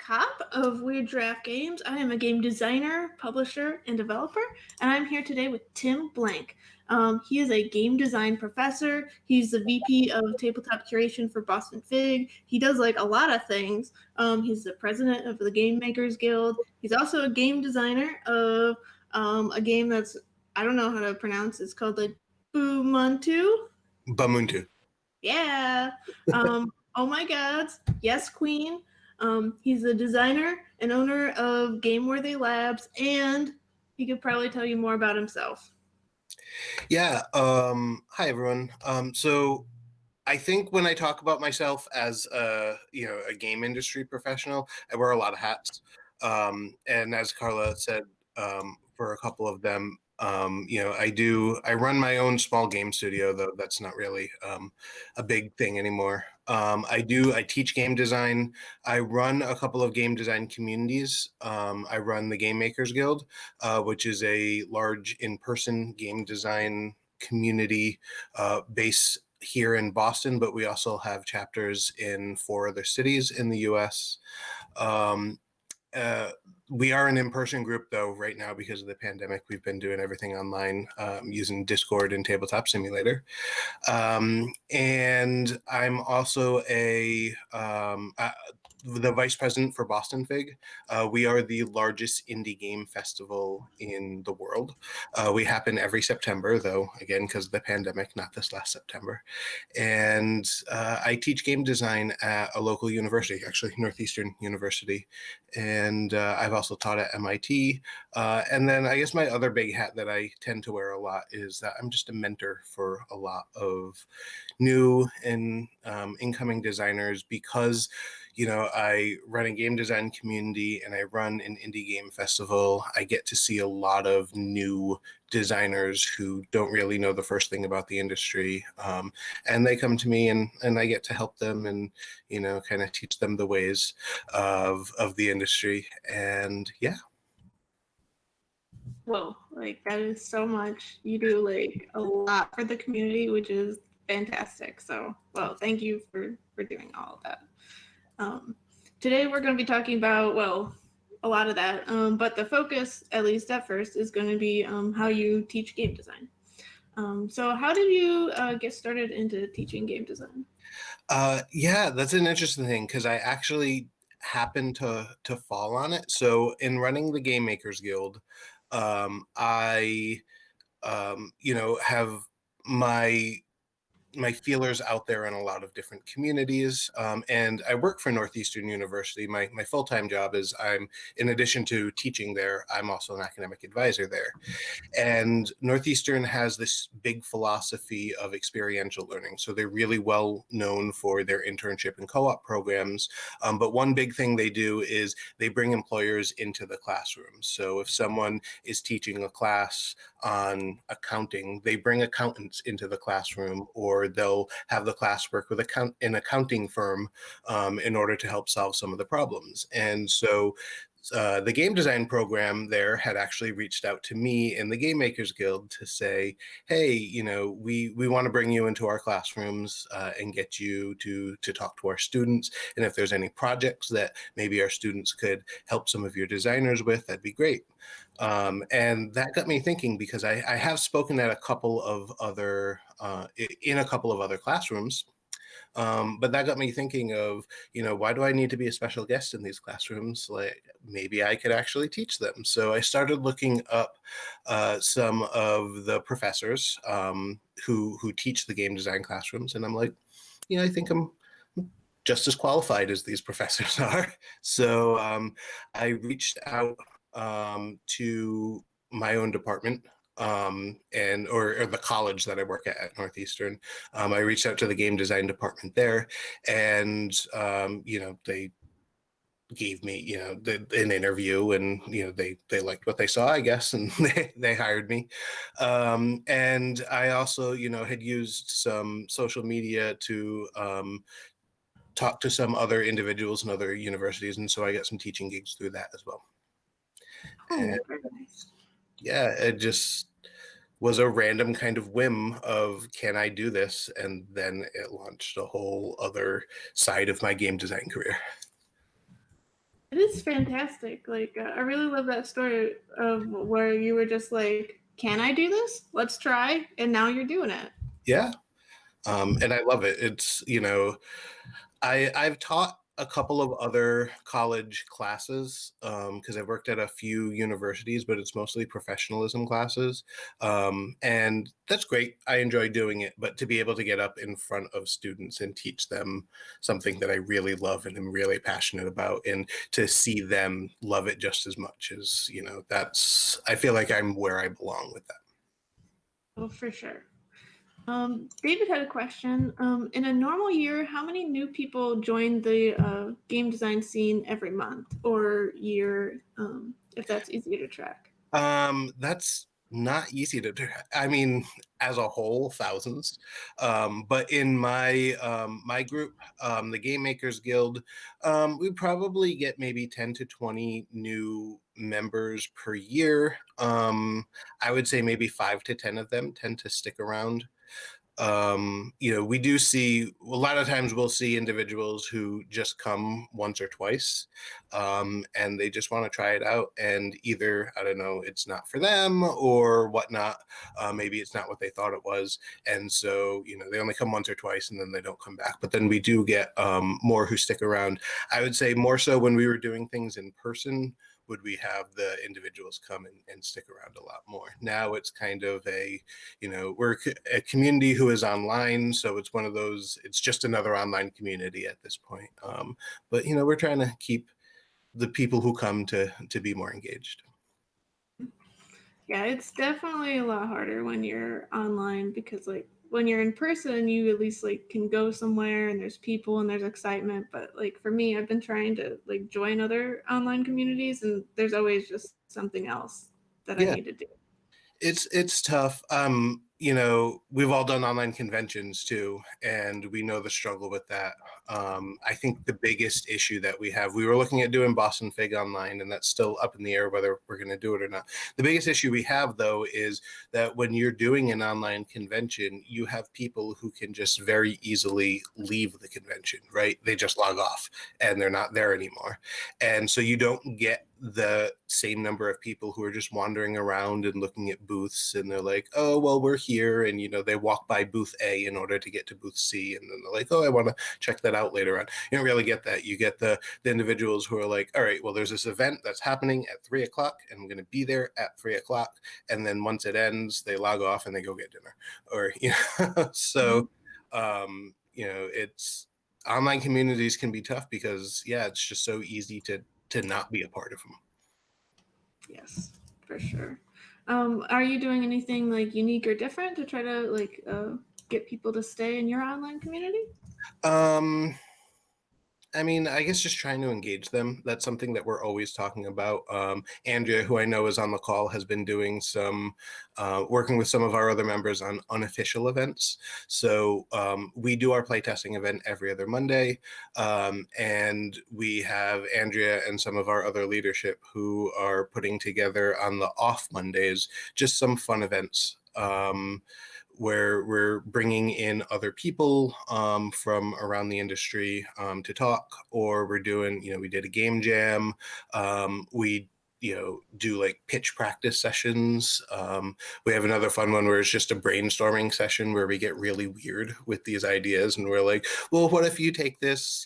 Cop of Weird Draft Games. I am a game designer, publisher, and developer, and I'm here today with Tim Blank. He is a game design professor. He's the VP of tabletop curation for Boston Fig. He does like a lot of things. He's the president of the Game Makers Guild. He's also a game designer of a game that's, I don't know how to pronounce. It's called the Bumuntu. Bumuntu. Yeah. Oh my God. Yas Queen. He's the designer and owner of Gameworthy Labs, and he could probably tell you more about himself. Yeah. Hi, everyone. So I think when I talk about myself as a game industry professional, I wear a lot of hats. And as Carla said, for a couple of them, I run my own small game studio, though that's not really a big thing anymore. I teach game design. I run a couple of game design communities. I run the Game Makers Guild, which is a large in-person game design community based here in Boston, but we also have chapters in 4 other cities in the US. We are an in-person group, though, right now because of the pandemic. We've been doing everything online using Discord and Tabletop Simulator. And I'm also the vice president for Boston Fig. We are the largest indie game festival in the world. We happen every September, though, again, because of the pandemic, not this last September. And I teach game design at a local university, actually Northeastern University. And I've also taught at MIT. And then I guess my other big hat that I tend to wear a lot is that I'm just a mentor for a lot of new and incoming designers because I run a game design community and I run an indie game festival. I get to see a lot of new designers who don't really know the first thing about the industry. And they come to me and I get to help them and, kind of teach them the ways of the industry. And yeah. Whoa, that is so much. You do a lot for the community, which is fantastic. So, well, thank you for doing all of that. Today we're going to be talking about, a lot of that, but the focus, at least at first, is going to be how you teach game design. So how did you get started into teaching game design? Yeah, that's an interesting thing because I actually happened to fall on it. So in running the Game Makers Guild, I have my feelers out there in a lot of different communities. And I work for Northeastern University. My full-time job is in addition to teaching there, I'm also an academic advisor there. And Northeastern has this big philosophy of experiential learning. So they're really well known for their internship and co-op programs. But one big thing they do is they bring employers into the classroom. So if someone is teaching a class on accounting, they bring accountants into the classroom, or they'll have the class work with an accounting firm in order to help solve some of the problems. And so the game design program there had actually reached out to me in the Game Makers Guild to say, hey, we want to bring you into our classrooms and get you to talk to our students. And if there's any projects that maybe our students could help some of your designers with, that'd be great. And that got me thinking because I have spoken at in a couple of other classrooms. But that got me thinking of, why do I need to be a special guest in these classrooms? Maybe I could actually teach them. So I started looking up some of the professors who teach the game design classrooms. And I'm like, I think I'm just as qualified as these professors are. So I reached out to my own department or the college that I work at Northeastern. I reached out to the game design department there, and they gave me an interview, and they liked what they saw, I guess, and they hired me. And I also had used some social media to talk to some other individuals and other universities, and so I got some teaching gigs through that as well. Oh, And, very nice. yeah, it just was a random kind of whim of, can I do this? And then it launched a whole other side of my game design career. It is fantastic. Like, I really love that story of where you were just like, "Can I do this? Let's try," and now you're doing it. Yeah. And I love it. It's, I've taught a couple of other college classes because I've worked at a few universities, but it's mostly professionalism classes. And that's great. I enjoy doing it. But to be able to get up in front of students and teach them something that I really love and am really passionate about, and to see them love it just as much as, I feel like I'm where I belong with that. Oh, for sure. David had a question. In a normal year, how many new people join the game design scene every month or year, if that's easier to track? That's not easy to do. I mean, as a whole, thousands. But in my group, the Game Makers Guild, we probably get maybe 10 to 20 new members per year. I would say maybe 5 to 10 of them tend to stick around. We do see a lot of times we'll see individuals who just come once or twice, and they just want to try it out. And either, I don't know, it's not for them or whatnot. Maybe it's not what they thought it was. And so, they only come once or twice and then they don't come back. But then we do get more who stick around. I would say more so when we were doing things in person, would we have the individuals come and stick around a lot more. Now it's kind of we're a community who is online, so it's one of those, it's just another online community at this point. But we're trying to keep the people who come to be more engaged. Yeah, it's definitely a lot harder when you're online because like when you're in person, you at least like can go somewhere and there's people and there's excitement. But like for me, I've been trying to like join other online communities and there's always just something else that I Yeah, need to do. it's tough. We've all done online conventions too, and we know the struggle with that. I think the biggest issue that we were looking at doing Boston Fig online, and that's still up in the air whether we're going to do it or not. The biggest issue we have, though, is that when you're doing an online convention, you have people who can just very easily leave the convention, right? They just log off and they're not there anymore. And so you don't get the same number of people who are just wandering around and looking at booths, and they're like, oh, well, we're here, and they walk by booth A in order to get to booth C, and then they're like, oh, I want to check that out later on. You don't really get that. You get the individuals who are like, all right, well, there's this event that's happening at 3 o'clock, and I'm going to be there at 3 o'clock, and then once it ends, they log off and they go get dinner, or so it's online communities can be tough because it's just so easy to not be a part of them. Yes, for sure. Are you doing anything like unique or different to try to like get people to stay in your online community? I mean, I guess just trying to engage them. That's something that we're always talking about. Andrea, who I know is on the call, has been doing some working with some of our other members on unofficial events. So we do our playtesting event every other Monday. And we have Andrea and some of our other leadership who are putting together on the off Mondays just some fun events. Where we're bringing in other people from around the industry to talk, or we're doing, we did a game jam. We do like pitch practice sessions. We have another fun one where it's just a brainstorming session where we get really weird with these ideas, and we're like, well, what if you take this,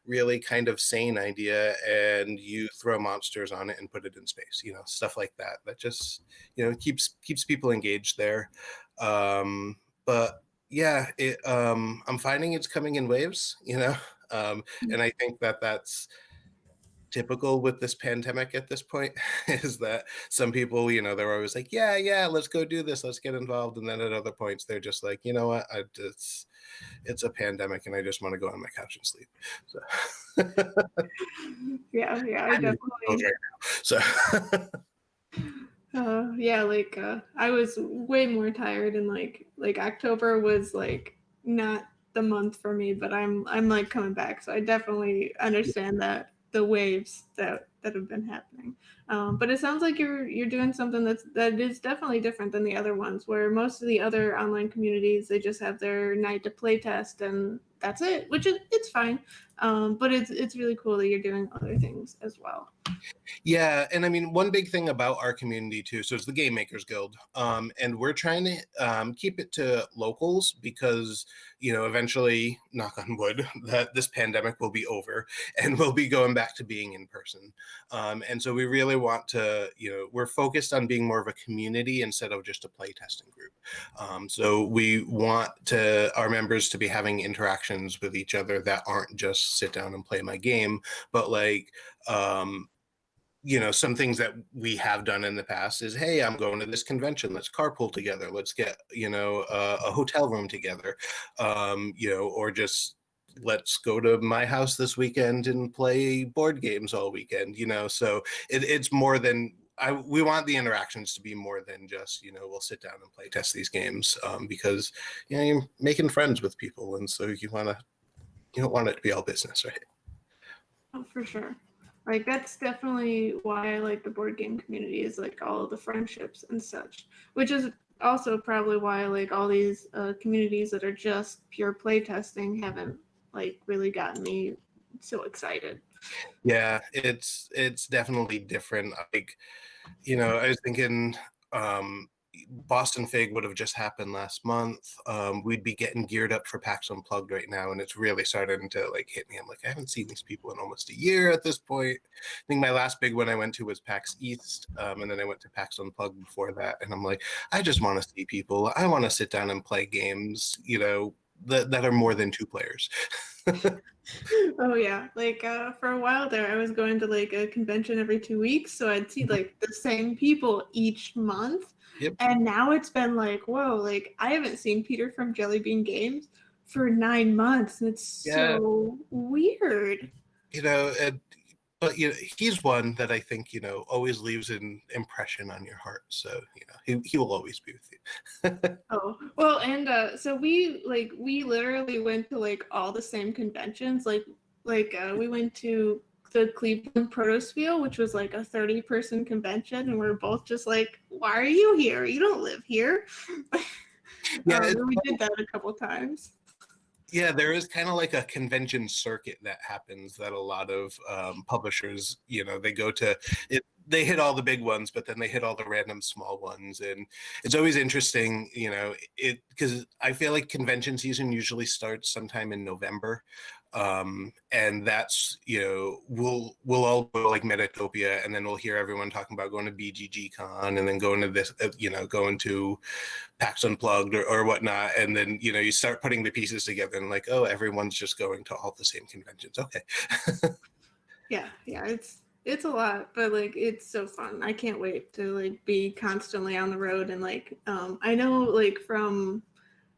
really kind of sane idea and you throw monsters on it and put it in space, stuff like that. That just, keeps people engaged there. But yeah, I'm finding it's coming in waves, and I think that that's typical with this pandemic at this point is that some people, they're always like, yeah, let's go do this, let's get involved. And then at other points, they're just like, you know what, it's a pandemic and I just want to go on my couch and sleep. So Yeah, I definitely. right now. So I was way more tired, and like October was like not the month for me, but I'm like coming back, so I definitely understand that the waves that have been happening. But it sounds like you're doing something that is definitely different than the other ones, where most of the other online communities, they just have their night to play test and that's it, which is it's fine. But it's really cool that you're doing other things as well. Yeah, and I mean, one big thing about our community too, so it's the Game Makers Guild, and we're trying to keep it to locals because, eventually, knock on wood, that this pandemic will be over and we'll be going back to being in person. And so we really want to, we're focused on being more of a community instead of just a playtesting group. So we want our members to be having interactions with each other that aren't just sit down and play my game, but like, some things that we have done in the past is, hey, I'm going to this convention. Let's carpool together. Let's get, a hotel room together, or just let's go to my house this weekend and play board games all weekend, so it's more than we want the interactions to be more than just, we'll sit down and play test these games because, you're making friends with people. And so you don't want it to be all business, right? Oh, for sure. Like that's definitely why I like the board game community is like all of the friendships and such, which is also probably why like all these communities that are just pure play testing haven't like really gotten me so excited. Yeah, it's definitely different. Like, I was thinking Boston Fig would have just happened last month. We'd be getting geared up for PAX Unplugged right now, and it's really starting to like hit me. I'm like, I haven't seen these people in almost a year at this point. I think my last big one I went to was PAX East, and then I went to PAX Unplugged before that. And I'm like, I just want to see people. I want to sit down and play games, that are more than two players. Oh yeah, like for a while there, I was going to like a convention every 2 weeks, so I'd see like the same people each month. Yep. And now it's been like, whoa, like I haven't seen Peter from Jelly Bean Games for 9 months, and it's Yeah. so weird. And but he's one that I think always leaves an impression on your heart. So he will always be with you. Oh well, and so we literally went to like all the same conventions. We went to the Cleveland Protospiel, which was like a 30-person convention, and we are both just like, "Why are you here? You don't live here." Yeah, And we did that a couple times. yeah, there is kind of like a convention circuit that happens that a lot of publishers, they go to it. They hit all the big ones, but then they hit all the random small ones, and it's always interesting, because I feel like convention season usually starts sometime in November, and that's we'll all go to like Metatopia, and then we'll hear everyone talking about going to BGG Con, and then going to this, going to PAX Unplugged or whatnot, and then you start putting the pieces together, and like, oh, everyone's just going to all the same conventions. Okay. Yeah, it's a lot, but like it's so fun. I can't wait to like be constantly on the road and like I know like from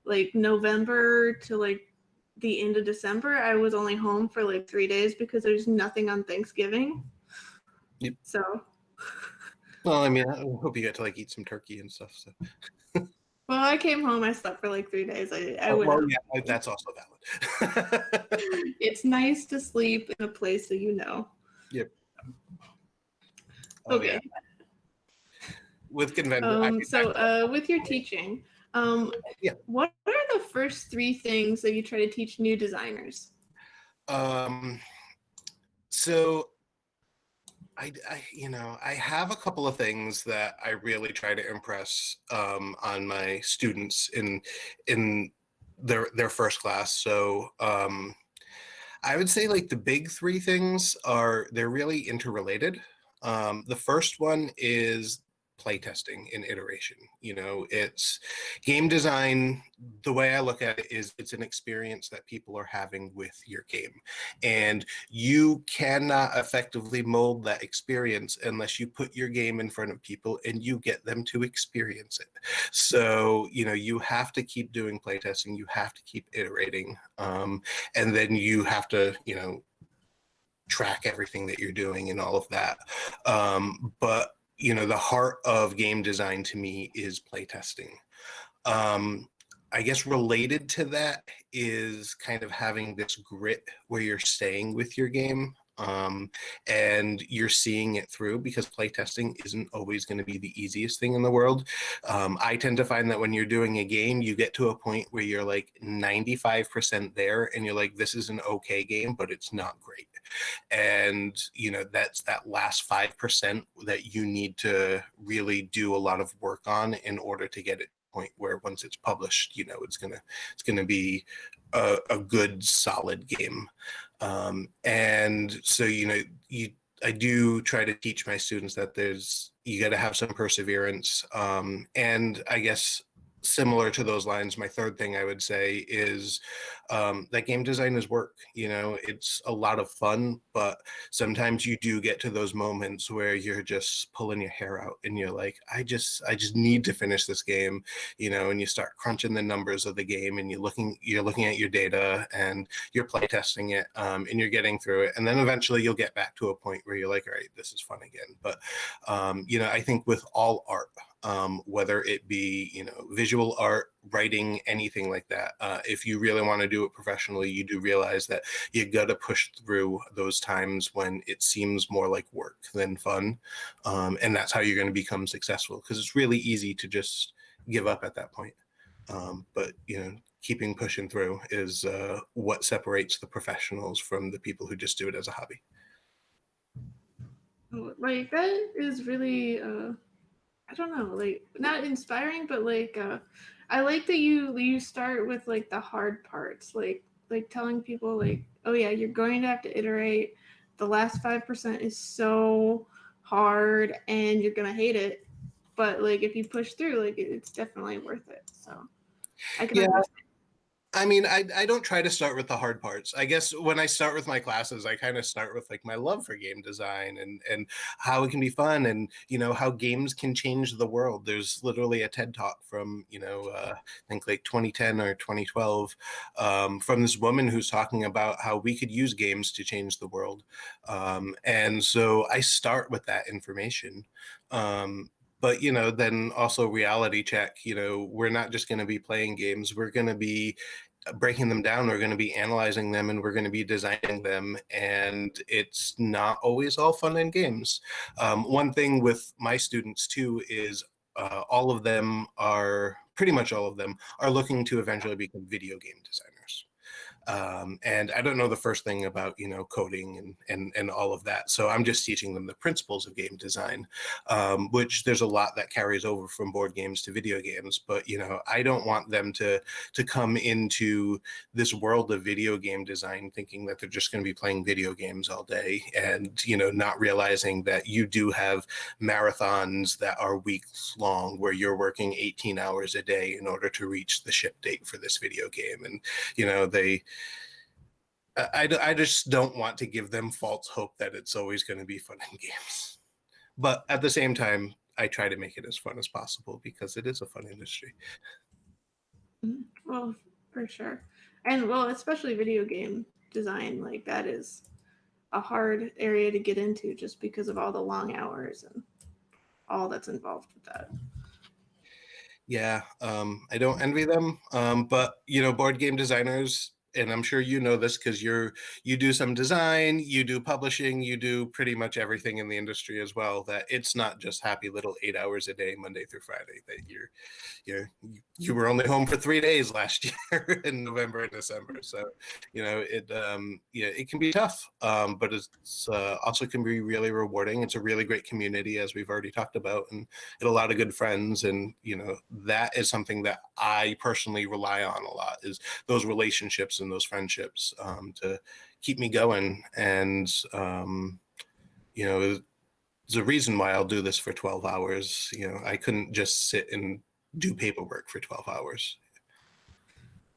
like November to like the end of December, I was only home for like 3 days because there's nothing on Thanksgiving. Yep. So. Well, I mean, I hope you get to like eat some turkey and stuff. So. Well, I came home. I slept for like 3 days. I went. Well, yeah, that's also valid. It's nice to sleep in a place that you know. Yep. Oh, Okay. yeah. With convention. With your teaching, yeah. What are the first 3 things that you try to teach new designers? So I have a couple of things that I really try to impress on my students in their first class. So I would say like the big 3 things they're really interrelated. The first one is playtesting and iteration. It's game design. The way I look at it is it's an experience that people are having with your game, and you cannot effectively mold that experience unless you put your game in front of people and you get them to experience it. So you have to keep doing playtesting, you have to keep iterating, and then you have to track everything that you're doing and all of that. But the heart of game design to me is playtesting. I guess related to that is kind of having this grit where you're staying with your game. and you're seeing it through, because playtesting isn't always going to be the easiest thing in the world. I tend to find that when you're doing a game, you get to a point where you're like 95% there, and you're like, this is an okay game, but it's not great. And, that's that last 5% that you need to really do a lot of work on in order to get it point where once it's published, it's gonna be a good solid game. And so I do try to teach my students that you got to have some perseverance. And I guess similar to those lines, my third thing I would say is that game design is work. It's a lot of fun, but sometimes you do get to those moments where you're just pulling your hair out and you're like, I just need to finish this game, and you start crunching the numbers of the game, and you're looking at your data, and you're playtesting it, and you're getting through it, and then eventually you'll get back to a point where you're like, all right, this is fun again. But I think with all art, whether it be visual art, writing, anything like that, if you really want to do it professionally, you do realize that you got to push through those times when it seems more like work than fun, and that's how you're going to become successful, because it's really easy to just give up at that point. But keeping pushing through is what separates the professionals from the people who just do it as a hobby. Like, that is really I don't know, like, not inspiring, but like I like that you start with like the hard parts, like telling people like, oh yeah, you're going to have to iterate. The last 5% is so hard and you're gonna hate it, but like if you push through, like it's definitely worth it. So I can understand. I mean, I don't try to start with the hard parts. I guess when I start with my classes, I kind of start with like my love for game design and how it can be fun, and how games can change the world. There's literally a TED talk from I think like 2010 or 2012, from this woman who's talking about how we could use games to change the world, and so I start with that information. But then also reality check. We're not just going to be playing games. We're going to be breaking them down. We're going to be analyzing them, and we're going to be designing them. And it's not always all fun and games. One thing with my students too is pretty much all of them are looking to eventually become video game designers. And I don't know the first thing about coding and all of that, so I'm just teaching them the principles of game design, which there's a lot that carries over from board games to video games. But I don't want them to come into this world of video game design thinking that they're just going to be playing video games all day, and not realizing that you do have marathons that are weeks long where you're working 18 hours a day in order to reach the ship date for this video game. And I just don't want to give them false hope that it's always going to be fun in games. But at the same time, I try to make it as fun as possible, because it is a fun industry. Well, for sure. And well, especially video game design, like that is a hard area to get into just because of all the long hours and all that's involved with that. Yeah, I don't envy them, but board game designers, and I'm sure you know this because you do some design, you do publishing, you do pretty much everything in the industry as well. That it's not just happy little 8 hours a day, Monday through Friday. That you were only home for 3 days last year in November and December. So it can be tough, but it's also can be really rewarding. It's a really great community, as we've already talked about, and a lot of good friends. And that is something that I personally rely on a lot, is those relationships and those friendships, to keep me going. And there's a reason why I'll do this for 12 hours. I couldn't just sit and do paperwork for 12 hours.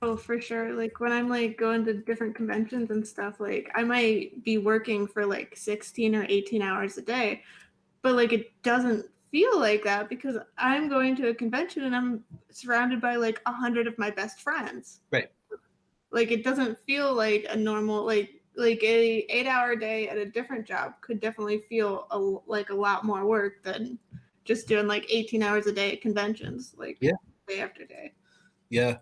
Oh, for sure. Like when I'm like going to different conventions and stuff, like I might be working for like 16 or 18 hours a day, but like it doesn't feel like that because I'm going to a convention and I'm surrounded by like 100 of my best friends. Right. Like it doesn't feel like a normal like a 8-hour day at a different job could definitely feel like a lot more work than just doing like 18 hours a day at conventions, like Yeah. day after day. Yeah.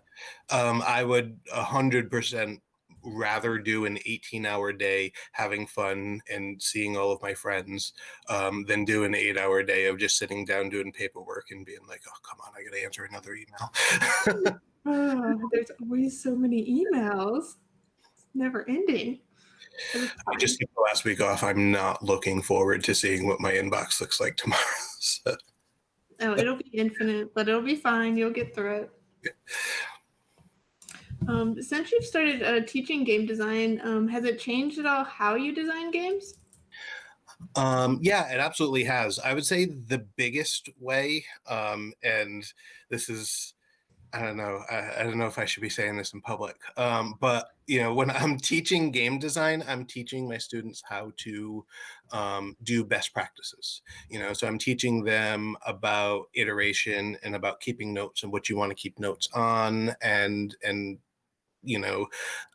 I would 100% rather do an 18-hour day having fun and seeing all of my friends than do an 8-hour day of just sitting down doing paperwork and being like, oh, come on, I got to answer another email. Oh, there's always so many emails. It's never ending. But it's I just fine. took the last week off. I'm not looking forward to seeing what my inbox looks like tomorrow. So. Oh, it'll be infinite, but it'll be fine. You'll get through it. Since you've started teaching game design, has it changed at all how you design games? Yeah, it absolutely has. I would say the biggest way, and this is, I don't know, I don't know if I should be saying this in public, but when I'm teaching game design, I'm teaching my students how to do best practices. So I'm teaching them about iteration and about keeping notes and what you want to keep notes on, and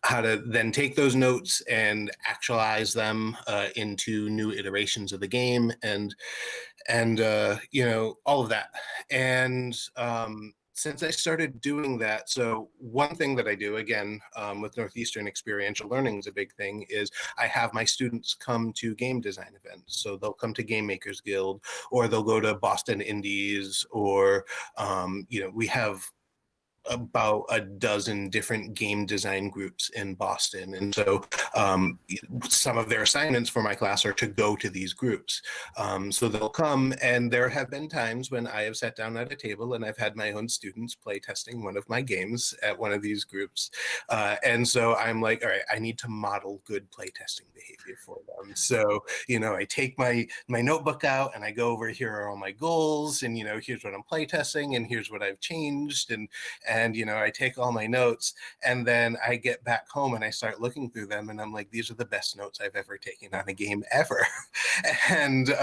how to then take those notes and actualize them into new iterations of the game, and all of that. And since I started doing that, so one thing that I do, again, with Northeastern, experiential learning is a big thing, is I have my students come to game design events. So they'll come to Game Makers Guild, or they'll go to Boston Indies, or we have about a dozen different game design groups in Boston. And so some of their assignments for my class are to go to these groups. So they'll come, and there have been times when I have sat down at a table and I've had my own students play testing one of my games at one of these groups. And so I'm like, all right, I need to model good play testing behavior for them. So, I take my notebook out and I go over, here are all my goals, and, here's what I'm play testing, and here's what I've changed. And I take all my notes, and then I get back home and I start looking through them, and I'm like, these are the best notes I've ever taken on a game ever. And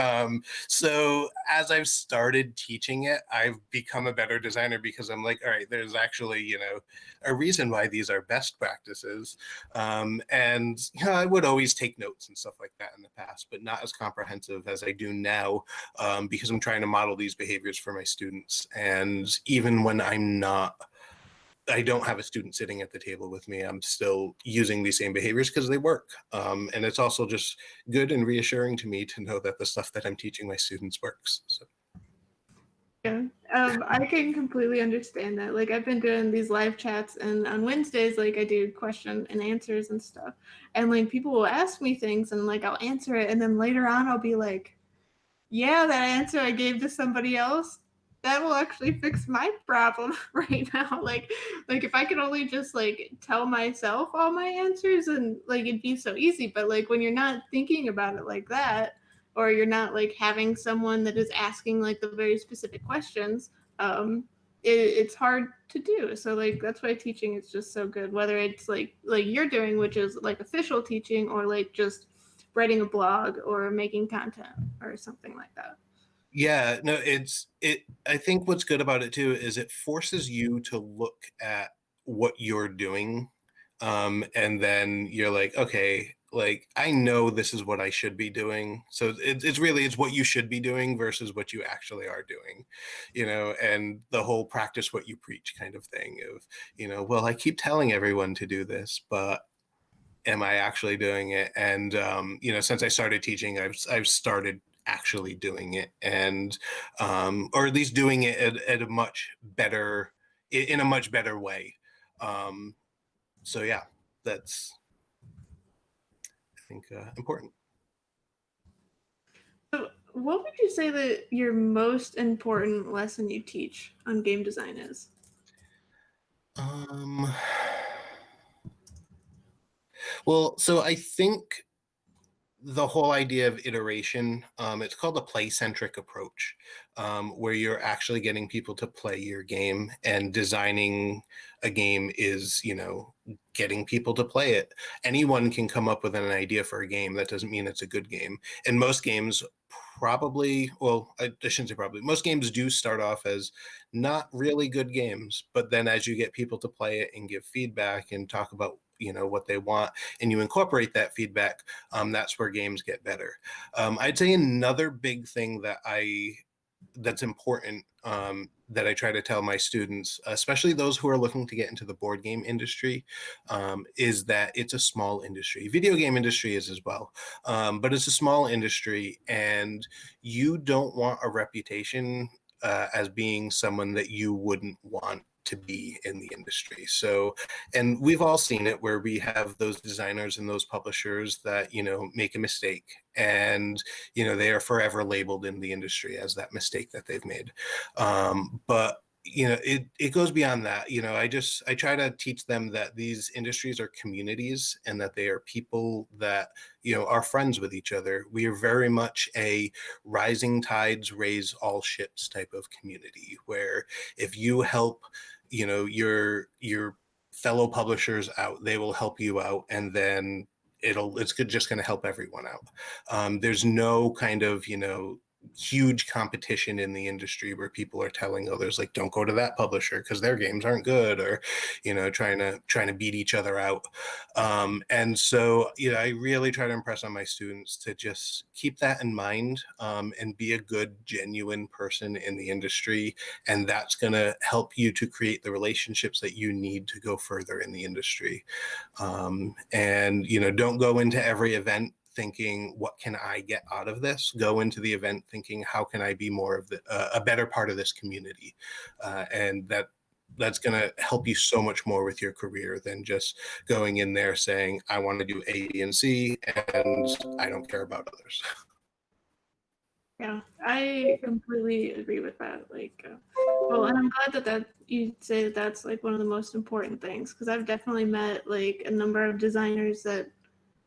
so as I've started teaching it, I've become a better designer, because I'm like, all right, there's actually, a reason why these are best practices. And I would always take notes and stuff like that in the past, but not as comprehensive as I do now, because I'm trying to model these behaviors for my students. And even when I don't have a student sitting at the table with me, I'm still using these same behaviors because they work. And it's also just good and reassuring to me to know that the stuff that I'm teaching my students works. So. Yeah, I can completely understand that. Like, I've been doing these live chats, and on Wednesdays, like, I do question and answers and stuff. And like, people will ask me things, and like, I'll answer it, and then later on, I'll be like, yeah, that answer I gave to somebody else, that will actually fix my problem right now. Like if I could only just like tell myself all my answers, and like it'd be so easy. But like when you're not thinking about it like that, or you're not like having someone that is asking like the very specific questions, it's hard to do. So like that's why teaching is just so good. Whether it's like you're doing, which is like official teaching, or like just writing a blog or making content or something like that. Yeah, no, I think what's good about it too is it forces you to look at what you're doing. And then you're like, okay, like I know this is what I should be doing. So it's what you should be doing versus what you actually are doing, and the whole practice what you preach kind of thing of, well, I keep telling everyone to do this, but am I actually doing it? And since I started teaching, I've started actually doing it, and or at least doing it at a much better, in a much better way. So yeah, that's, I think, important. So what would you say that your most important lesson you teach on game design is? Um, well, so I think the whole idea of iteration, it's called a play-centric approach, where you're actually getting people to play your game, and designing a game is, getting people to play it. Anyone can come up with an idea for a game. That doesn't mean it's a good game. And most games probably, well, I shouldn't say probably, most games do start off as not really good games, but then as you get people to play it and give feedback and talk about, what they want, and you incorporate that feedback, that's where games get better. I'd say another big thing that I that's important, that I try to tell my students, especially those who are looking to get into the board game industry, is that it's a small industry. Video game industry is as well, but it's a small industry, and you don't want a reputation as being someone that you wouldn't want to be in the industry. So, and we've all seen it where we have those designers and those publishers that, make a mistake, and, they are forever labeled in the industry as that mistake that they've made. But it goes beyond that. I try to teach them that these industries are communities and that they are people that, are friends with each other. We are very much a rising tides raise all ships type of community, where if you help, your fellow publishers out, they will help you out, and then just going to help everyone out. There's no kind of, huge competition in the industry where people are telling others, like, don't go to that publisher because their games aren't good, or trying to beat each other out. And so I really try to impress on my students to just keep that in mind, and be a good, genuine person in the industry, and that's going to help you to create the relationships that you need to go further in the industry. And don't go into every event thinking, what can I get out of this? Go into the event thinking, how can I be more of a better part of this community? And that's going to help you so much more with your career than just going in there saying, I want to do A, B, and C, and I don't care about others. Yeah, I completely agree with that. Well, and I'm glad that you say that's like one of the most important things, because I've definitely met like a number of designers that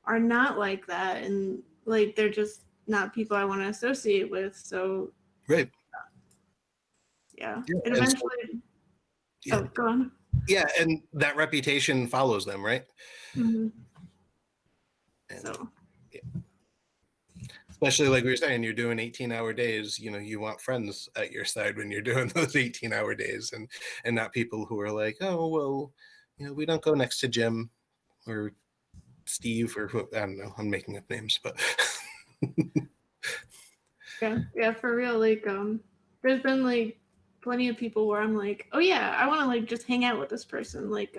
are not like that, and like they're just not people I want to associate with. So Right. Yeah. And eventually, yeah. Oh, go on. Yeah, and that reputation follows them, right? Mm-hmm. So, yeah. Especially like we were saying, you're doing 18-hour days, you want friends at your side when you're doing those 18-hour days, and not people who are like, oh, well, we don't go next to Jim or Steve or who, I don't know, I'm making up names, but yeah, for real. Like, there's been like plenty of people where I'm like, oh yeah, I want to like just hang out with this person. Like,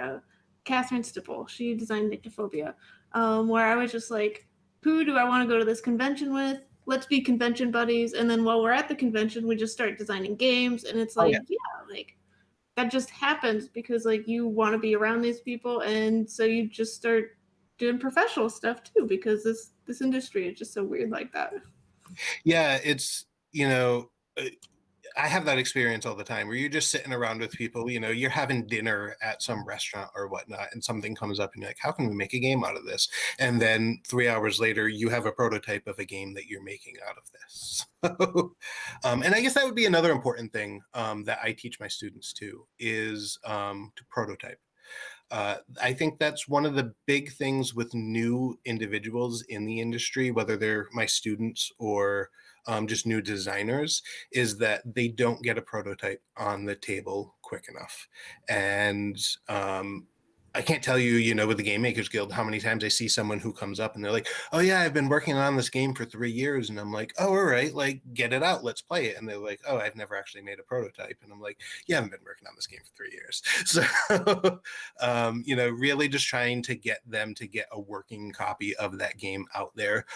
Catherine Stipple, she designed Nyctophobia, where I was just like, who do I want to go to this convention with? Let's be convention buddies. And then while we're at the convention, we just start designing games, and it's like, like that just happens because like you want to be around these people, and so you just start doing professional stuff too, because this industry is just so weird like that. Yeah, it's I have that experience all the time where you're just sitting around with people, you're having dinner at some restaurant or whatnot, and something comes up and you're like, how can we make a game out of this? And then 3 hours later, you have a prototype of a game that you're making out of this. And I guess that would be another important thing that I teach my students too, is to prototype. I think that's one of the big things with new individuals in the industry, whether they're my students or just new designers, is that they don't get a prototype on the table quick enough. And I can't tell you, with the Game Makers Guild, how many times I see someone who comes up and they're like, oh yeah, I've been working on this game for 3 years. And I'm like, oh, all right, like get it out, let's play it. And they're like, oh, I've never actually made a prototype. And I'm like, yeah, I've been working on this game for 3 years. So, really just trying to get them to get a working copy of that game out there,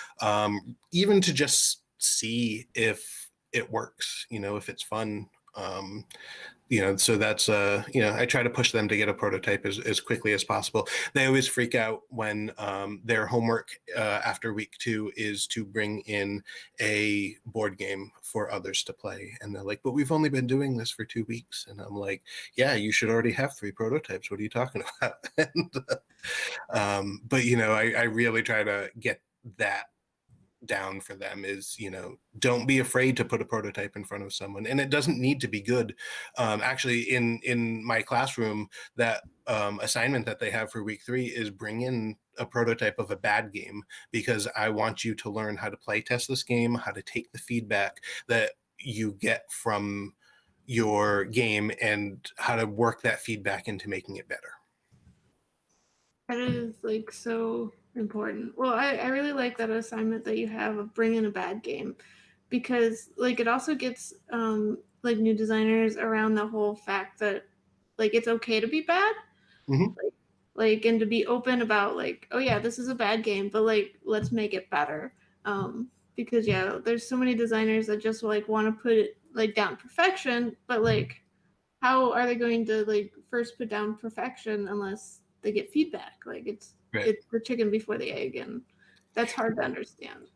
even to just see if it works, if it's fun. So that's I try to push them to get a prototype as quickly as possible. They always freak out when their homework after week 2 is to bring in a board game for others to play, and they're like, but we've only been doing this for 2 weeks. And I'm like, yeah, you should already have 3 prototypes. What are you talking about? And, but I really try to get that down for them, is don't be afraid to put a prototype in front of someone, and it doesn't need to be good. Actually, in my classroom, that assignment that they have for week 3 is bring in a prototype of a bad game, because I want you to learn how to play test this game, how to take the feedback that you get from your game, and how to work that feedback into making it better. That is like so important. Well, I really like that assignment that you have of bringing a bad game, because like it also gets like new designers around the whole fact that like it's okay to be bad, Hmm. like and to be open about like, oh yeah, this is a bad game, but like let's make it better. Because yeah, there's so many designers that just like want to put it like down perfection, but like how are they going to like first put down perfection unless they get feedback? Like Right. it's the chicken before the egg, and that's hard to understand.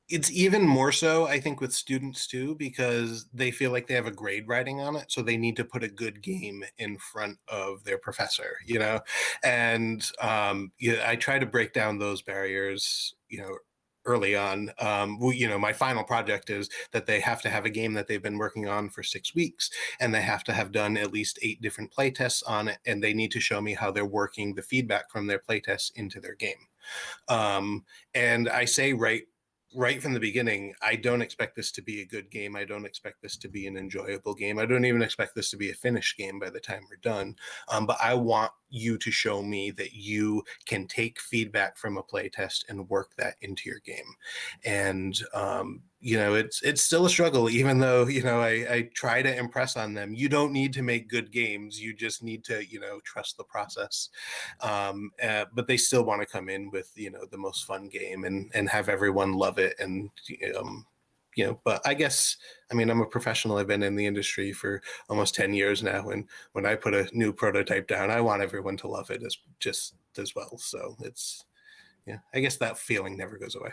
It's even more so, I think, with students too, because they feel like they have a grade writing on it, so they need to put a good game in front of their professor, you know. And yeah, I try to break down those barriers, you know, early on. You know, my final project is that they have to have a game that they've been working on for 6 weeks, and they have to have done at least 8 different play tests on it, and they need to show me how they're working the feedback from their play tests into their game. And I say right from the beginning, I don't expect this to be a good game. I don't expect this to be an enjoyable game. I don't even expect this to be a finished game by the time we're done. But I want you to show me that you can take feedback from a playtest and work that into your game. And you know, it's still a struggle, even though, you know, I try to impress on them. You don't need to make good games. You just need to, you know, trust the process. But they still want to come in with, you know, the most fun game and have everyone love it. And you know, but I guess, I mean, I'm a professional. I've been in the industry for almost 10 years now, and when I put a new prototype down, I want everyone to love it as just as well. So it's, yeah, I guess that feeling never goes away.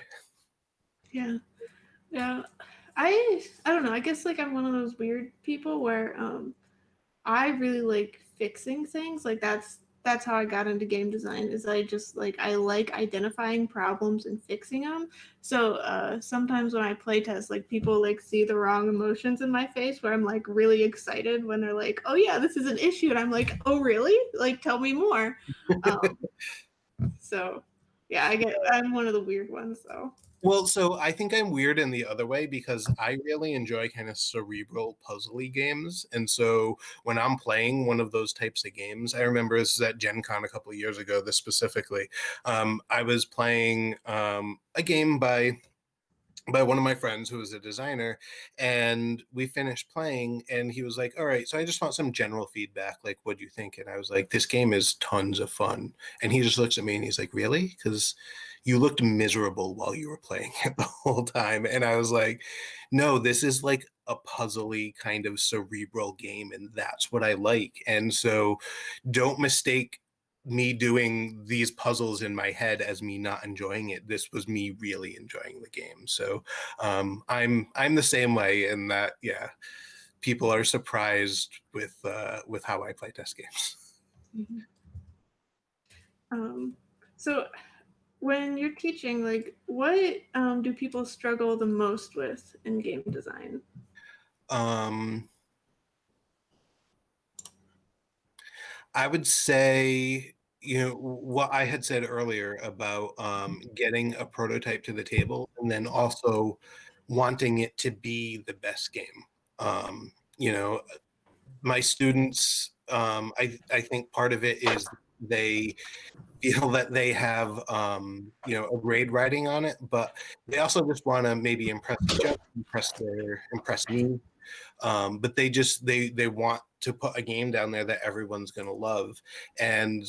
Yeah. Yeah. I don't know. I guess like I'm one of those weird people where I really like fixing things. Like that's how I got into game design is I just like I like identifying problems and fixing them. So sometimes when I play test, like people like see the wrong emotions in my face where I'm like really excited when they're like, "Oh yeah, this is an issue." And I'm like, "Oh really? Like tell me more." Um, so yeah, I'm one of the weird ones though. Well, so I think I'm weird in the other way because I really enjoy kind of cerebral puzzly games. And so when I'm playing one of those types of games, I remember this is at Gen Con a couple of years ago, this specifically. I was playing a game by one of my friends who was a designer, and we finished playing and he was like, all right, so I just want some general feedback, like what do you think? And I was like, this game is tons of fun. And he just looks at me and he's like, really? Because you looked miserable while you were playing it the whole time. And I was like, no, this is like a puzzly kind of cerebral game, and that's what I like. And so don't mistake me doing these puzzles in my head as me not enjoying it. This was me really enjoying the game. So I'm the same way in that, yeah, people are surprised with how I play test games. Mhm. So when you're teaching, like what do people struggle the most with in game design? um I would say, you know, what I had said earlier about getting a prototype to the table and then also wanting it to be the best game. You know, my students, I think part of it is they feel that they have, you know, a grade writing on it, but they also just want to maybe impress each other, impress me, but they want to put a game down there that everyone's going to love. And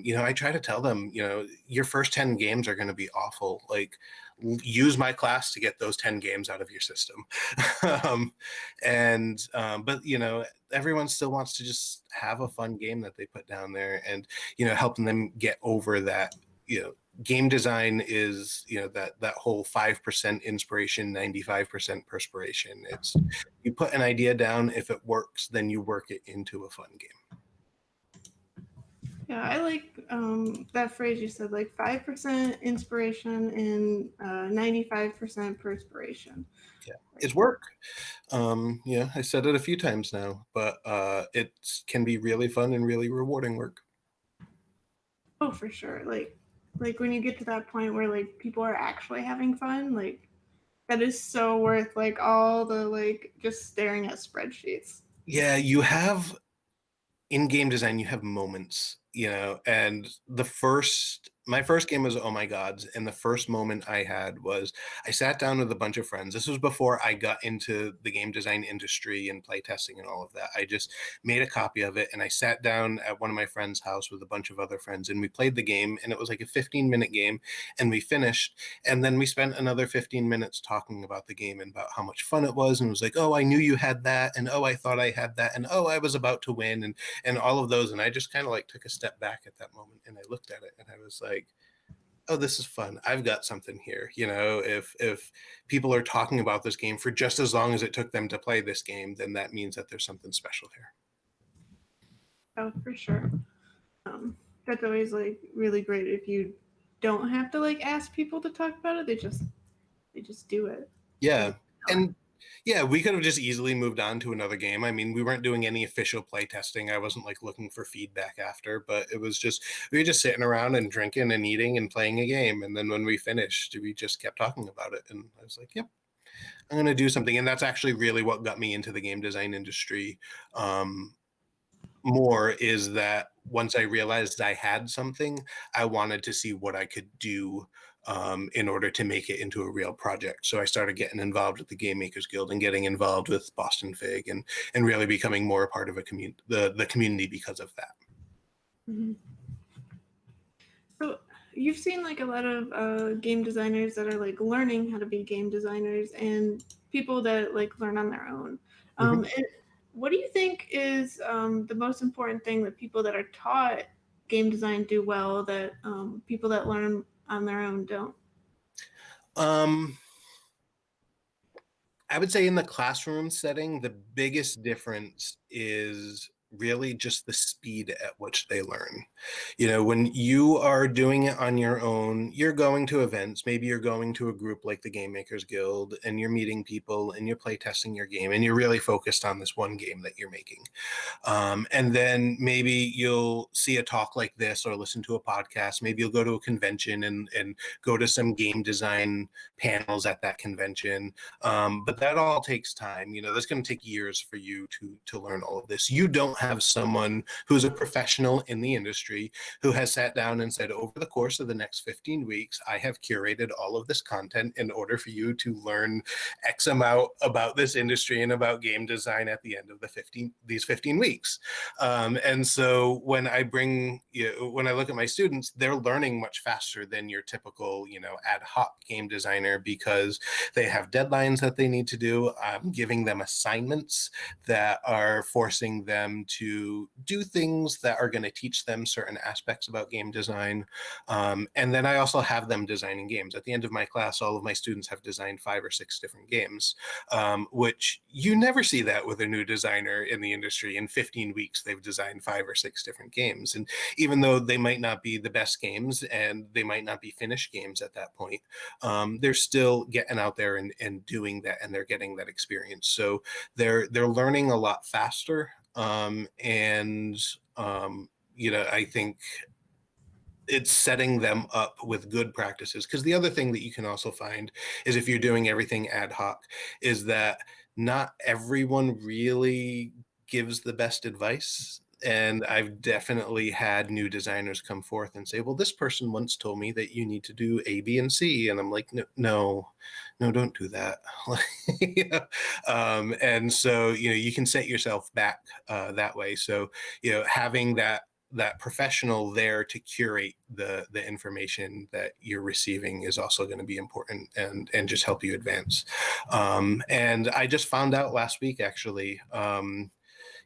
you know, I try to tell them, you know, your first 10 games are going to be awful. Like, use my class to get those 10 games out of your system. um, and but you know, everyone still wants to just have a fun game that they put down there, and you know, helping them get over that, you know, game design is, you know, that whole 5% inspiration, 95% perspiration. It's, you put an idea down, if it works, then you work it into a fun game. Yeah, I like that phrase you said, like 5% inspiration and 95% perspiration. Yeah, Like, it's work. Yeah, I said it a few times now, but it can be really fun and really rewarding work. oh, for sure. Like when you get to that point where like people are actually having fun, like that is so worth like all the like just staring at spreadsheets. Yeah, you have, in game design, you have moments, you know, and the first My first game was Oh My Gods, and the first moment I had was I sat down with a bunch of friends. This was before I got into the game design industry and playtesting and all of that. I just made a copy of it, and I sat down at one of my friends' house with a bunch of other friends, and we played the game, and it was like a 15-minute game, and we finished, and then we spent another 15 minutes talking about the game and about how much fun it was, and it was like, oh, I knew you had that, and oh, I thought I had that, and oh, I was about to win, and all of those, and I just kind of like took a step back at that moment, and I looked at it, and I was like, oh, this is fun. I've got something here. If people are talking about this game for just as long as it took them to play this game, then that means that there's something special here. Oh, for sure. That's always like really great if you don't have to like ask people to talk about it. They just do it. Yeah. And yeah, we could have just easily moved on to another game. I mean, we weren't doing any official play testing. I wasn't like looking for feedback after, but it was just, we were just sitting around and drinking and eating and playing a game. And then when we finished, we just kept talking about it. And I was like, yep, I'm going to do something. And that's actually really what got me into the game design industry. More is that once I realized I had something, I wanted to see what I could do in order to make it into a real project. So I started getting involved with the Game Makers Guild and getting involved with Boston Fig and really becoming more a part of the community because of that. Mm-hmm. So you've seen like a lot of game designers that are like learning how to be game designers and people that like learn on their own. What do you think is the most important thing that people that are taught game design do well that people that learn on their own don't? I would say in the classroom setting, the biggest difference is really just the speed at which they learn. When you are doing it on your own, you're going to events, maybe you're going to a group like the Game Makers Guild, and you're meeting people and you're play testing your game, and you're really focused on this one game that you're making. And then maybe you'll see a talk like this or listen to a podcast. Maybe you'll go to a convention and go to some game design panels at that convention. But that all takes time. That's going to take years for you to learn all of this. You don't have someone who's a professional in the industry who has sat down and said, over the course of the next 15 weeks, I have curated all of this content in order for you to learn X amount about this industry and about game design at the end of these 15 weeks. And so when I look at my students, they're learning much faster than your typical, ad hoc game designer because they have deadlines that they need to do. I'm giving them assignments that are forcing them to do things that are going to teach them certain aspects about game design. And then I also have them designing games. At the end of my class, all of my students have designed 5 or 6 different games, which you never see that with a new designer in the industry. In 15 weeks, they've designed 5 or 6 different games. And even though they might not be the best games and they might not be finished games at that point, they're still getting out there and doing that, and they're getting that experience. So they're learning a lot faster. I think it's setting them up with good practices. Because the other thing that you can also find is if you're doing everything ad hoc is that not everyone really gives the best advice. And I've definitely had new designers come forth and say, well, this person once told me that you need to do A, B, and C. And I'm like, no, don't do that. And so, you can set yourself back that way. So, having that professional there to curate the information that you're receiving is also going to be important and just help you advance. And I just found out last week, actually,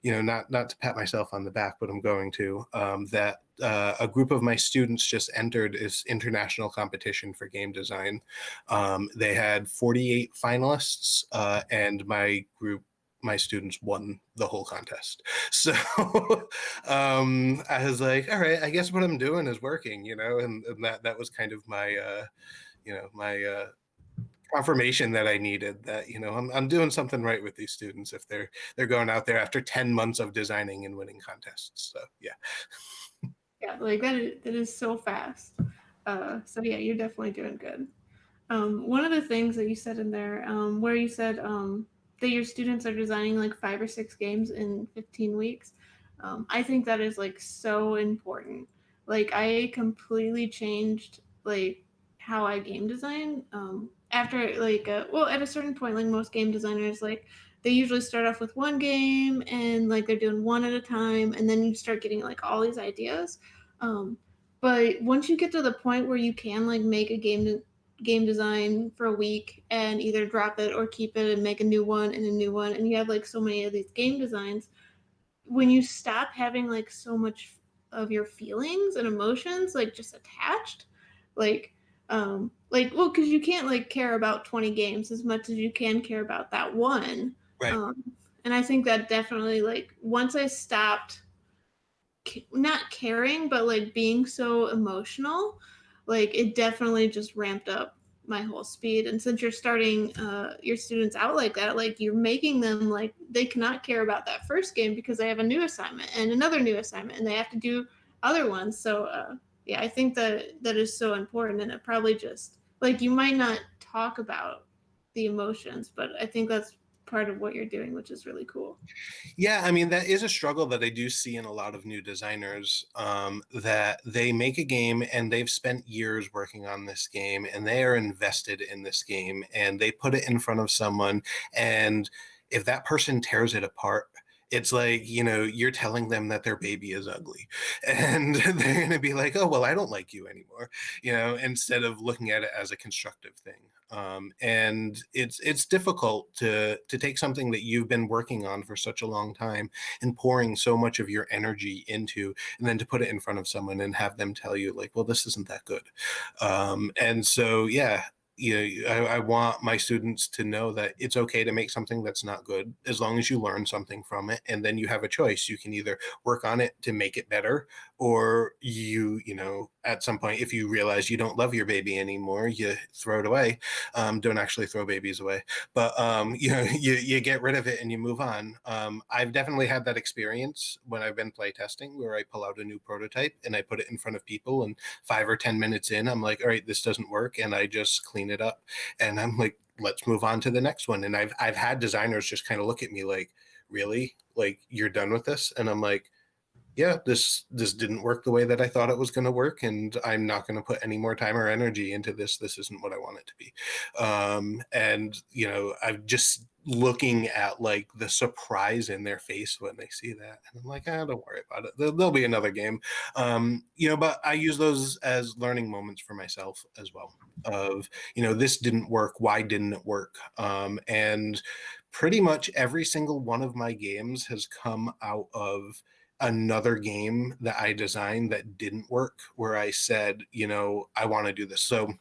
not to pat myself on the back, but I'm going to, that a group of my students just entered this international competition for game design. They had 48 finalists, and my students won the whole contest. So I was like, all right, I guess what I'm doing is working, and that was kind of my, my confirmation that I needed that, I'm doing something right with these students if they're going out there after 10 months of designing and winning contests. So yeah. Yeah, like that is so fast. So yeah, you're definitely doing good. One of the things that you said in there, where you said that your students are designing like 5 or 6 games in 15 weeks, I think that is like so important. Like I completely changed like how I game design. After like well, at a certain point, like most game designers, like they usually start off with one game and like they're doing one at a time, and then you start getting like all these ideas. Um, but once you get to the point where you can like make a game design for a week and either drop it or keep it and make a new one and a new one, and you have like so many of these game designs, when you stop having like so much of your feelings and emotions like just attached, like well, because you can't like care about 20 games as much as you can care about that one. Right. And I think that definitely, like, once I stopped not caring, but like being so emotional, like it definitely just ramped up my whole speed. And since you're starting your students out like that, like you're making them like they cannot care about that first game because they have a new assignment and another new assignment and they have to do other ones. So yeah, I think that that is so important. And it probably just like you might not talk about the emotions, but I think that's part of what you're doing, which is really cool. Yeah, I mean, that is a struggle that I do see in a lot of new designers, that they make a game and they've spent years working on this game and they are invested in this game and they put it in front of someone. And if that person tears it apart, it's like, you're telling them that their baby is ugly. And they're going to be like, oh, well, I don't like you anymore, instead of looking at it as a constructive thing. And it's difficult to take something that you've been working on for such a long time and pouring so much of your energy into, and then to put it in front of someone and have them tell you like, well, this isn't that good. And so, yeah, I want my students to know that it's okay to make something that's not good as long as you learn something from it, and then you have a choice. You can either work on it to make it better, or at some point, if you realize you don't love your baby anymore, you throw it away. Don't actually throw babies away, but you get rid of it and you move on. I've definitely had that experience when I've been playtesting where I pull out a new prototype and I put it in front of people, and 5 or 10 minutes in, I'm like, all right, this doesn't work, and I just clean it up, and I'm like, let's move on to the next one. And I've had designers just kind of look at me like, really, like you're done with this? And I'm like, yeah, this didn't work the way that I thought it was going to work, and I'm not going to put any more time or energy into this. This isn't what I want it to be. And I'm just looking at like the surprise in their face when they see that, and I'm like, don't worry about it. There'll be another game. But I use those as learning moments for myself as well. Of this didn't work. Why didn't it work? And pretty much every single one of my games has come out of another game that I designed that didn't work, where I said, I want to do this. So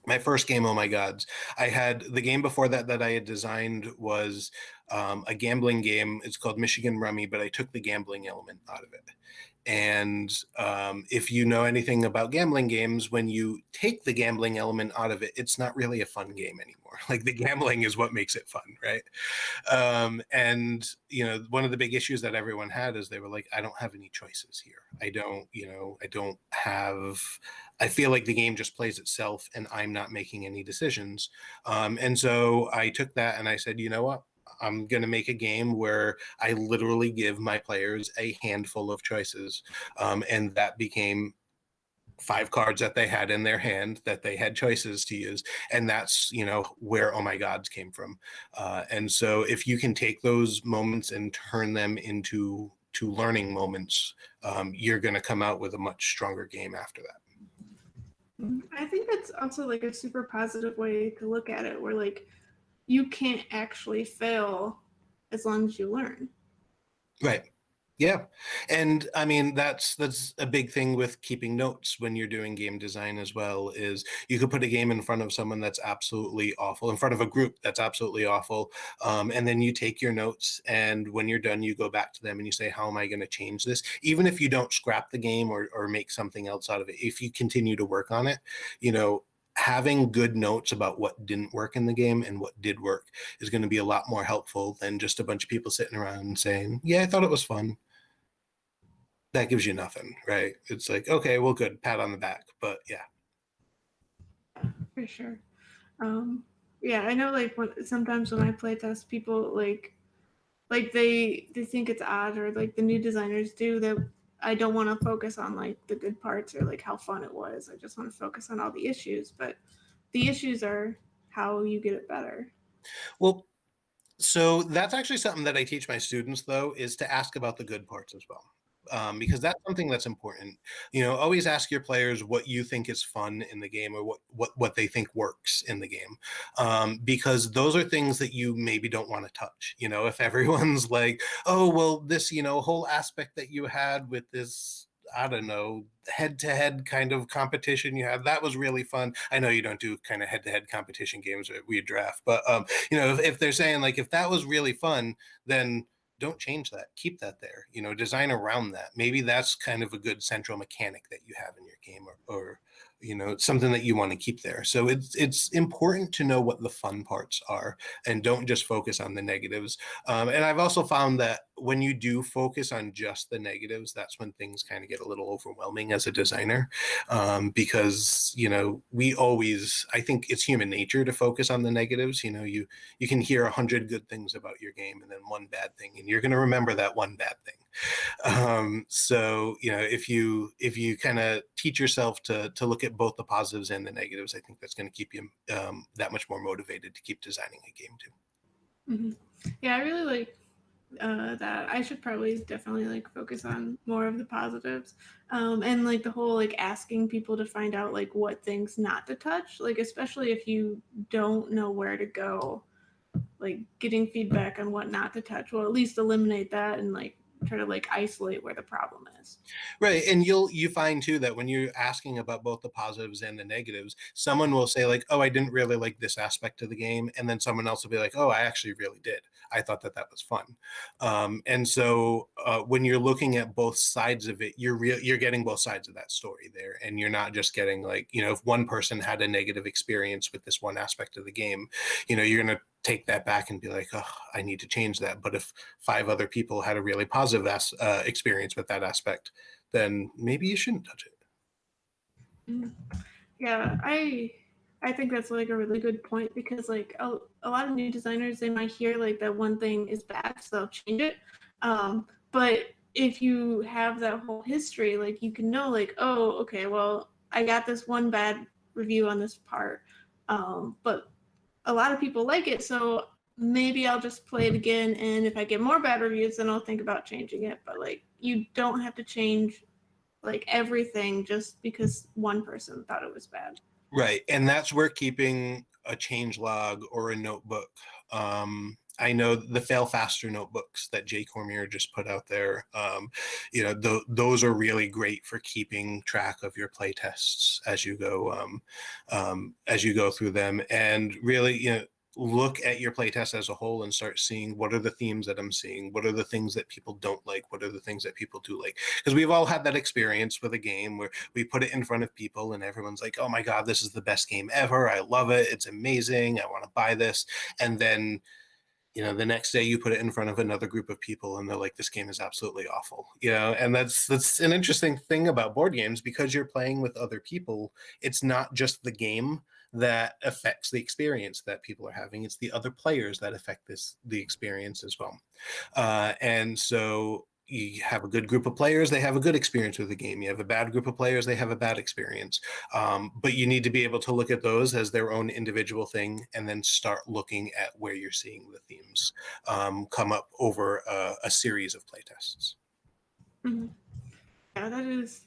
my first game, oh my gods, I had the game before that I had designed was a gambling game. It's called Michigan Rummy, but I took the gambling element out of it. And if you know anything about gambling games, when you take the gambling element out of it, it's not really a fun game anymore. Like the gambling is what makes it fun, right? And one of the big issues that everyone had is they were like, I don't have any choices here. I don't have. I feel like the game just plays itself, and I'm not making any decisions. And so I took that and I said, you know what? I'm going to make a game where I literally give my players a handful of choices. And that became 5 cards that they had in their hand that they had choices to use. And that's, where Oh My Gods came from. And so if you can take those moments and turn them into learning moments, you're going to come out with a much stronger game after that. I think that's also like a super positive way to look at it, where like you can't actually fail as long as you learn. Right. Yeah. And I mean, that's a big thing with keeping notes when you're doing game design as well, is you could put a game in front of someone that's absolutely awful, in front of a group that's absolutely awful. And then you take your notes, and when you're done, you go back to them and you say, how am I going to change this? Even if you don't scrap the game or make something else out of it, if you continue to work on it, having good notes about what didn't work in the game and what did work is going to be a lot more helpful than just a bunch of people sitting around and saying, yeah, I thought it was fun. That gives you nothing, right? It's like, okay, well, good, pat on the back. But yeah. For sure. Um, yeah, I know. Like sometimes when I play test, people like they think it's odd, or like the new designers do that. I don't want to focus on like the good parts or like how fun it was. I just want to focus on all the issues, but the issues are how you get it better. Well, so that's actually something that I teach my students, though, is to ask about the good parts as well. Because that's something that's important. Always ask your players what you think is fun in the game, or what they think works in the game, because those are things that you maybe don't want to touch. If everyone's like, oh, well, this whole aspect that you had with this, I don't know, head-to-head kind of competition you had, that was really fun. I know you don't do kind of head-to-head competition games at We Draft, but if they're saying like, if that was really fun, then don't change that. Keep that there. Design around that. Maybe that's kind of a good central mechanic that you have in your game, or something that you want to keep there. So it's important to know what the fun parts are, and don't just focus on the negatives. And I've also found that when you do focus on just the negatives, that's when things kind of get a little overwhelming as a designer, because I think it's human nature to focus on the negatives. You can hear 100 good things about your game and then one bad thing, and you're going to remember that one bad thing. So if you kind of teach yourself to look at both the positives and the negatives, I think that's going to keep you that much more motivated to keep designing a game too. Mm-hmm. Yeah, I really like that. I should probably definitely like focus on more of the positives, and like the whole like asking people to find out like what things not to touch, like especially if you don't know where to go, like getting feedback on what not to touch will at least eliminate that and like try to like isolate where the problem is. Right. And you find too that when you're asking about both the positives and the negatives, someone will say like, oh, I didn't really like this aspect of the game, and then someone else will be like, oh, I actually really did. I thought that was fun. And so when you're looking at both sides of it, you're getting both sides of that story there, and you're not just getting like, if one person had a negative experience with this one aspect of the game, you're going to take that back and be like, oh, I need to change that. But if 5 other people had a really positive experience with that aspect, then maybe you shouldn't touch it. Yeah, I think that's like a really good point, because like a lot of new designers, they might hear like that one thing is bad, so they'll change it. But if you have that whole history, like you can know like, oh, okay, well, I got this one bad review on this part, but a lot of people like it, so maybe I'll just play it again, and if I get more bad reviews, then I'll think about changing it. But like you don't have to change like everything just because one person thought it was bad. Right. And that's where keeping a change log or a notebook. I know the Fail Faster notebooks that Jay Cormier just put out there. Those are really great for keeping track of your play tests as you go through them, and really, look at your playtest as a whole and start seeing what are the themes that I'm seeing, what are the things that people don't like, what are the things that people do like. Because we've all had that experience with a game where we put it in front of people and everyone's like, oh my God, this is the best game ever. I love it. It's amazing. I want to buy this. And then the next day you put it in front of another group of people and they're like, this game is absolutely awful. And that's an interesting thing about board games, because you're playing with other people. It's not just the game that affects the experience that people are having. It's the other players that affect the experience as well. And so you have a good group of players, they have a good experience with the game. You have a bad group of players, they have a bad experience. But you need to be able to look at those as their own individual thing, and then start looking at where you're seeing the themes come up over a series of playtests. Mm-hmm. Yeah, that is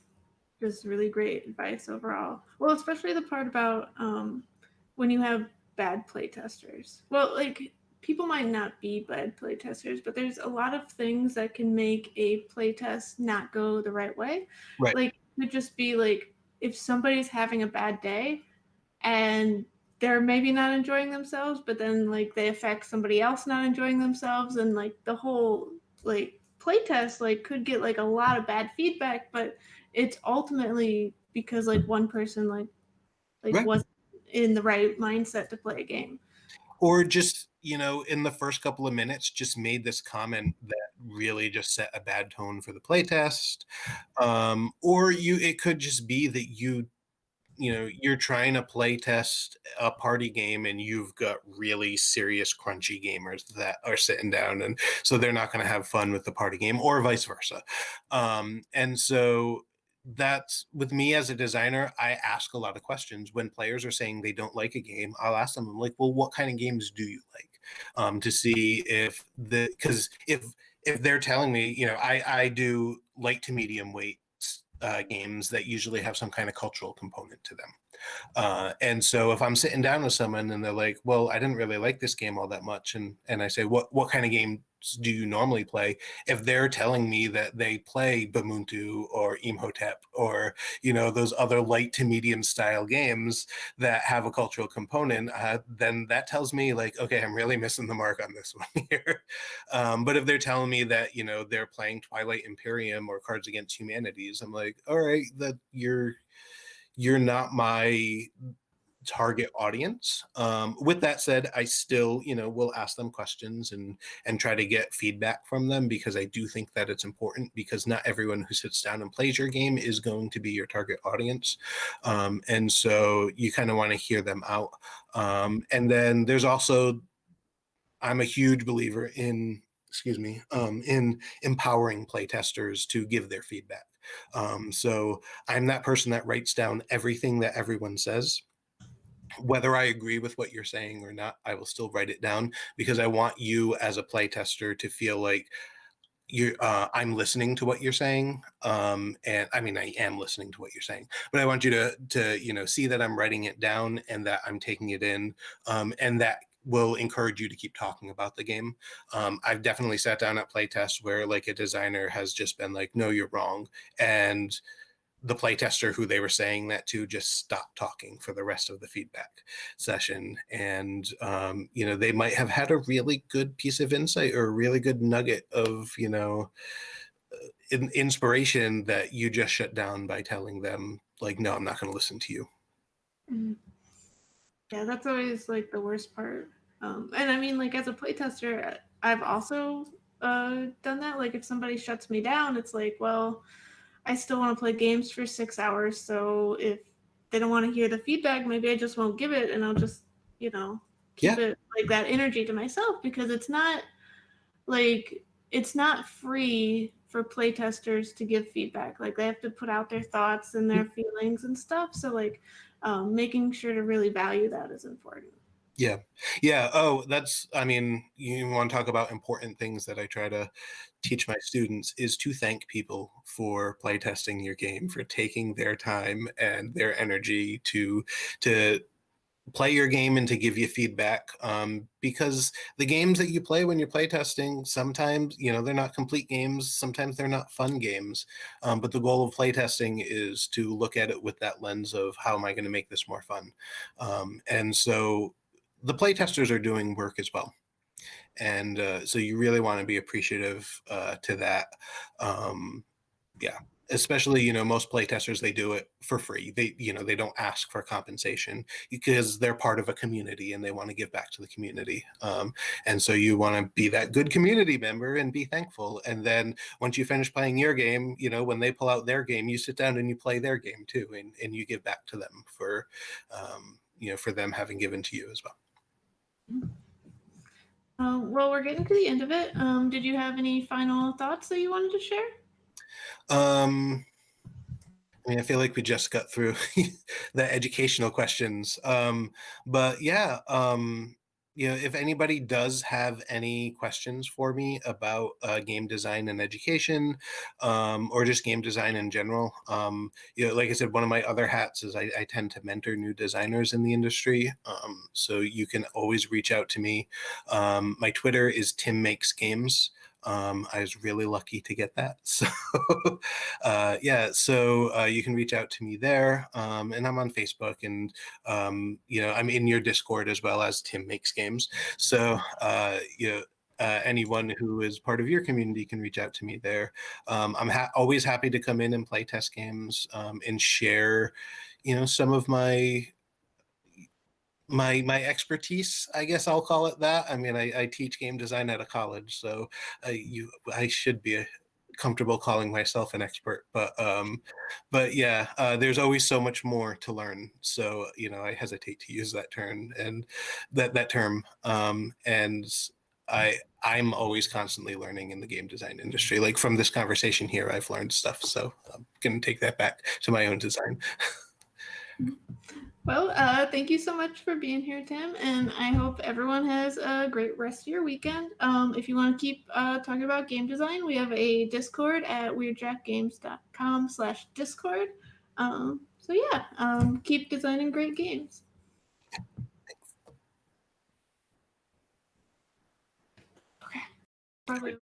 just really great advice overall. Well, especially the part about when you have bad playtesters. Well, like people might not be bad playtesters, but there's a lot of things that can make a playtest not go the right way. Right. Like it could just be like if somebody's having a bad day and they're maybe not enjoying themselves, but then like they affect somebody else not enjoying themselves, and like the whole like playtest like could get like a lot of bad feedback, but it's ultimately because like one person like Right. wasn't in the right mindset to play a game. Or just, in the first couple of minutes, just made this comment that really just set a bad tone for the playtest. Or it could just be that you you're trying to play test a party game and you've got really serious crunchy gamers that are sitting down, and so they're not going to have fun with the party game, or vice versa. And so that's with me as a designer. I ask a lot of questions when players are saying they don't like a game. I'll ask them, I'm like, well, what kind of games do you like? To see if because if they're telling me, I do light to medium weight games that usually have some kind of cultural component to them. And so if I'm sitting down with someone and they're like, well, I didn't really like this game all that much. And I say, what kind of games do you normally play? If they're telling me that they play Bumuntu or Imhotep or, those other light to medium style games that have a cultural component, then that tells me like, okay, I'm really missing the mark on this one here. But if they're telling me that, they're playing Twilight Imperium or Cards Against Humanities, I'm like, all right, that you're not my target audience. With that said, I still, will ask them questions and try to get feedback from them, because I do think that it's important, because not everyone who sits down and plays your game is going to be your target audience. And so you kind of want to hear them out. And then there's also, I'm a huge believer in, in empowering playtesters to give their feedback. So I'm that person that writes down everything that everyone says. Whether I agree with what you're saying or not, I will still write it down, because I want you as a playtester to feel like I'm listening to what you're saying. And I mean, I am listening to what you're saying, but I want you to see that I'm writing it down and that I'm taking it in, and that will encourage you to keep talking about the game. I've definitely sat down at playtests where like a designer has just been like, no, you're wrong. And the playtester who they were saying that to just stopped talking for the rest of the feedback session. And, they might have had a really good piece of insight or a really good nugget of, inspiration that you just shut down by telling them like, no, I'm not going to listen to you. Mm. Yeah, that's always like the worst part. And I mean, like as a playtester, I've also done that. Like if somebody shuts me down, it's like, well, I still want to play games for 6 hours. So if they don't want to hear the feedback, maybe I just won't give it, and I'll just, keep Yeah. it like that energy to myself, because it's not free for playtesters to give feedback. Like they have to put out their thoughts and their feelings and stuff. So like making sure to really value that is important. Yeah. Yeah. Oh, I mean, you want to talk about important things that I try to teach my students is to thank people for playtesting your game, for taking their time and their energy to play your game and to give you feedback, because the games that you play when you're playtesting, sometimes they're not complete games, sometimes they're not fun games, but the goal of playtesting is to look at it with that lens of how am I going to make this more fun. And so the playtesters are doing work as well, and so you really want to be appreciative to that. Yeah, especially most playtesters, they do it for free. They don't ask for compensation because they're part of a community and they want to give back to the community. And so you want to be that good community member and be thankful. And then once you finish playing your game, when they pull out their game, you sit down and you play their game too, and you give back to them for for them having given to you as well. Well, we're getting to the end of it. Did you have any final thoughts that you wanted to share? I mean, I feel like we just got through the educational questions. But yeah, if anybody does have any questions for me about game design and education, or just game design in general, like I said, one of my other hats is I tend to mentor new designers in the industry. So you can always reach out to me. My Twitter is Tim Makes Games. I was really lucky to get that. So you can reach out to me there. And I'm on Facebook, and I'm in your Discord as well as Tim Makes Games. So anyone who is part of your community can reach out to me there. I'm always happy to come in and play test games, and share some of my expertise, I guess I'll call it that. I mean, I teach game design at a college, so I should be comfortable calling myself an expert, but yeah, there's always so much more to learn. So I hesitate to use that term and that term, and I'm always constantly learning in the game design industry. Like from this conversation here, I've learned stuff, so I'm gonna take that back to my own design. Well, thank you so much for being here, Tim, and I hope everyone has a great rest of your weekend. If you want to keep talking about game design, we have a Discord at weirddraftgames.com/Discord. So yeah, keep designing great games. Okay. Probably.